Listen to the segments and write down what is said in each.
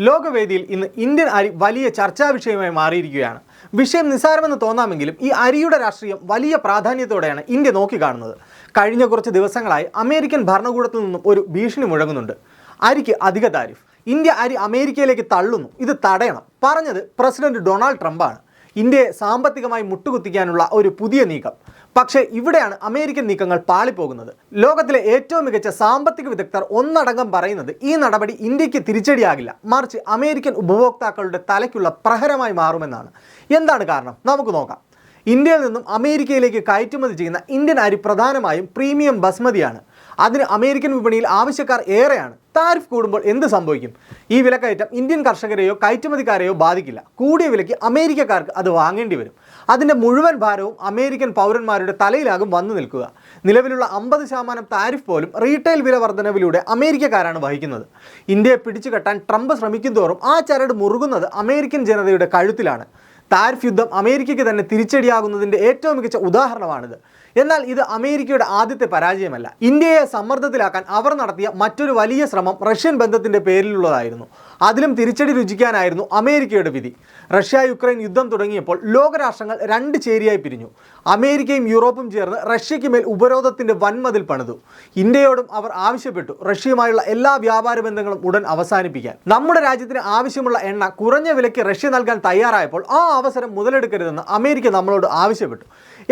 ലോകവേദിയിൽ ഇന്ന് ഇന്ത്യൻ അരി വലിയ ചർച്ചാ വിഷയമായി മാറിയിരിക്കുകയാണ്. വിഷയം നിസ്സാരമെന്ന് തോന്നാമെങ്കിലും ഈ അരിയുടെ രാഷ്ട്രീയം വലിയ പ്രാധാന്യത്തോടെയാണ് ഇന്ത്യ നോക്കിക്കാണുന്നത്. കഴിഞ്ഞ കുറച്ച് ദിവസങ്ങളായി അമേരിക്കൻ ഭരണകൂടത്തിൽ നിന്നും ഒരു ഭീഷണി മുഴങ്ങുന്നുണ്ട്. അരിക്ക് അധിക താരിഫ്, ഇന്ത്യ അരി അമേരിക്കയിലേക്ക് തള്ളുന്നു, ഇത് തടയണം. പറഞ്ഞത് പ്രസിഡന്റ് ഡൊണാൾഡ് ട്രംപാണ്. ഇന്ത്യയെ സാമ്പത്തികമായി മുട്ടുകുത്തിക്കാനുള്ള ഒരു പുതിയ നീക്കം. പക്ഷേ ഇവിടെയാണ് അമേരിക്കൻ നീക്കങ്ങൾ പാളിപ്പോകുന്നത്. ലോകത്തിലെ ഏറ്റവും മികച്ച സാമ്പത്തിക വിദഗ്ധർ ഒന്നടങ്കം പറയുന്നത് ഈ നടപടി ഇന്ത്യക്ക് തിരിച്ചടിയാകില്ല, മറിച്ച് അമേരിക്കൻ ഉപഭോക്താക്കളുടെ തലയ്ക്കുള്ള പ്രഹരമായി മാറുമെന്നാണ്. എന്താണ് കാരണം? നമുക്ക് നോക്കാം. ഇന്ത്യയിൽ നിന്നും അമേരിക്കയിലേക്ക് കയറ്റുമതി ചെയ്യുന്ന ഇന്ത്യൻ അരി പ്രധാനമായും പ്രീമിയം ബസ്മതിയാണ്. അതിന് അമേരിക്കൻ വിപണിയിൽ ആവശ്യക്കാർ ഏറെയാണ്. താരിഫ് കൂടുമ്പോൾ എന്ത് സംഭവിക്കും? ഈ വിലക്കയറ്റം ഇന്ത്യൻ കർഷകരെയോ കയറ്റുമതിക്കാരെയോ ബാധിക്കില്ല. കൂടിയ വിലയ്ക്ക് അമേരിക്കക്കാർക്ക് അത് വാങ്ങേണ്ടി വരും. അതിൻ്റെ മുഴുവൻ ഭാരവും അമേരിക്കൻ പൗരന്മാരുടെ തലയിലാകും വന്നു നിൽക്കുക. നിലവിലുള്ള 50% താരിഫ് പോലും റീറ്റെയിൽ വില വർധനവിലൂടെ അമേരിക്കക്കാരാണ് വഹിക്കുന്നത്. ഇന്ത്യയെ പിടിച്ചുകെട്ടാൻ ട്രംപ് ശ്രമിക്കും തോറും ആ ചരട് മുറുകുന്നത് അമേരിക്കൻ ജനതയുടെ കഴുത്തിലാണ്. താരിഫ് യുദ്ധം അമേരിക്കയ്ക്ക് തന്നെ തിരിച്ചടിയാകുന്നതിൻ്റെ ഏറ്റവും മികച്ച ഉദാഹരണമാണിത്. എന്നാൽ ഇത് അമേരിക്കയുടെ ആദ്യത്തെ പരാജയമല്ല. ഇന്ത്യയെ സമ്മർദ്ദത്തിലാക്കാൻ അവർ നടത്തിയ മറ്റൊരു വലിയ ശ്രമം റഷ്യൻ ബന്ധത്തിൻ്റെ പേരിലുള്ളതായിരുന്നു. അതിലും തിരിച്ചടി രുചിക്കാനായിരുന്നു അമേരിക്കയുടെ വിധി. റഷ്യ യുക്രൈൻ യുദ്ധം തുടങ്ങിയപ്പോൾ ലോകരാഷ്ട്രങ്ങൾ രണ്ട് ചേരിയായി പിരിഞ്ഞു. അമേരിക്കയും യൂറോപ്പും ചേർന്ന് റഷ്യയ്ക്ക് മേൽ ഉപരോധത്തിൻ്റെ വൻമതിൽ പണിതു. ഇന്ത്യയോടും അവർ ആവശ്യപ്പെട്ടു റഷ്യയുമായുള്ള എല്ലാ വ്യാപാര ബന്ധങ്ങളും ഉടൻ അവസാനിപ്പിക്കാൻ. നമ്മുടെ രാജ്യത്തിന് ആവശ്യമുള്ള എണ്ണ കുറഞ്ഞ വിലയ്ക്ക് റഷ്യ നൽകാൻ തയ്യാറായപ്പോൾ ആ അവസരം മുതലെടുക്കരുതെന്ന് അമേരിക്ക നമ്മളോട് ആവശ്യപ്പെട്ടു.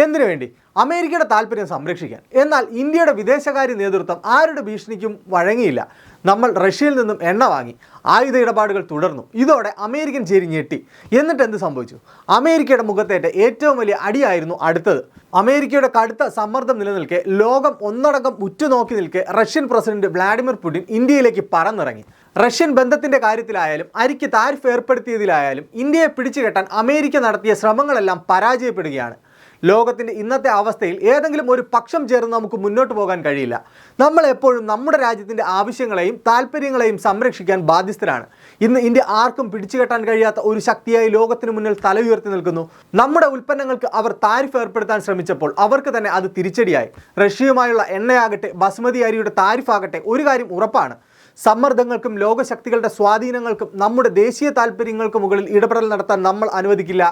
എന്തിനു വേണ്ടി? അമേരിക്കയുടെ താല്പര്യം സംരക്ഷിക്കാൻ. എന്നാൽ ഇന്ത്യയുടെ വിദേശകാര്യ നേതൃത്വം ആരുടെ ഭീഷണിക്കും വഴങ്ങിയില്ല. നമ്മൾ റഷ്യയിൽ നിന്നും എണ്ണ വാങ്ങി. ആയുധ ഇടപാടുകൾ തുടർന്നു. ഇതോടെ അമേരിക്കൻ ചേരി ഞെട്ടി. എന്നിട്ട് എന്ത് സംഭവിച്ചു? അമേരിക്കയുടെ മുഖത്തേറ്റ ഏറ്റവും വലിയ അടിയായിരുന്നു അടുത്തത്. അമേരിക്കയുടെ കടുത്ത സമ്മർദ്ദം നിലനിൽക്കെ, ലോകം ഒന്നടങ്കം ഉറ്റുനോക്കി നിൽക്കെ റഷ്യൻ പ്രസിഡന്റ് വ്ളാഡിമിർ പുടിൻ ഇന്ത്യയിലേക്ക് പറന്നിറങ്ങി. റഷ്യൻ ബന്ധത്തിൻ്റെ കാര്യത്തിലായാലും അരിക്ക് താരിഫ് ഏർപ്പെടുത്തിയതിലായാലും ഇന്ത്യയെ പിടിച്ചുകെട്ടാൻ അമേരിക്ക നടത്തിയ ശ്രമങ്ങളെല്ലാം പരാജയപ്പെടുകയാണ്. ലോകത്തിൻ്റെ ഇന്നത്തെ അവസ്ഥയിൽ ഏതെങ്കിലും ഒരു പക്ഷം ചേർന്ന് നമുക്ക് മുന്നോട്ട് പോകാൻ കഴിയില്ല. നമ്മൾ എപ്പോഴും നമ്മുടെ രാജ്യത്തിൻ്റെ ആവശ്യങ്ങളെയും താല്പര്യങ്ങളെയും സംരക്ഷിക്കാൻ ബാധ്യസ്ഥരാണ്. ഇന്ന് ഇന്ത്യ ആർക്കും പിടിച്ചുകെട്ടാൻ കഴിയാത്ത ഒരു ശക്തിയായി ലോകത്തിന് മുന്നിൽ തല ഉയർത്തി നിൽക്കുന്നു. നമ്മുടെ ഉൽപ്പന്നങ്ങൾക്ക് അവർ താരിഫ് ഏർപ്പെടുത്താൻ ശ്രമിച്ചപ്പോൾ അവർക്ക് തന്നെ അത് തിരിച്ചടിയായി. റഷ്യയുമായുള്ള എണ്ണയാകട്ടെ ബസ്മതി അരിയുടെ താരിഫാകട്ടെ, ഒരു കാര്യം ഉറപ്പാണ്: സമ്മർദ്ദങ്ങൾക്കും ലോകശക്തികളുടെ സ്വാധീനങ്ങൾക്കും നമ്മുടെ ദേശീയ താല്പര്യങ്ങൾക്ക് മുകളിൽ ഇടപെടൽ നടത്താൻ നമ്മൾ അനുവദിക്കില്ല.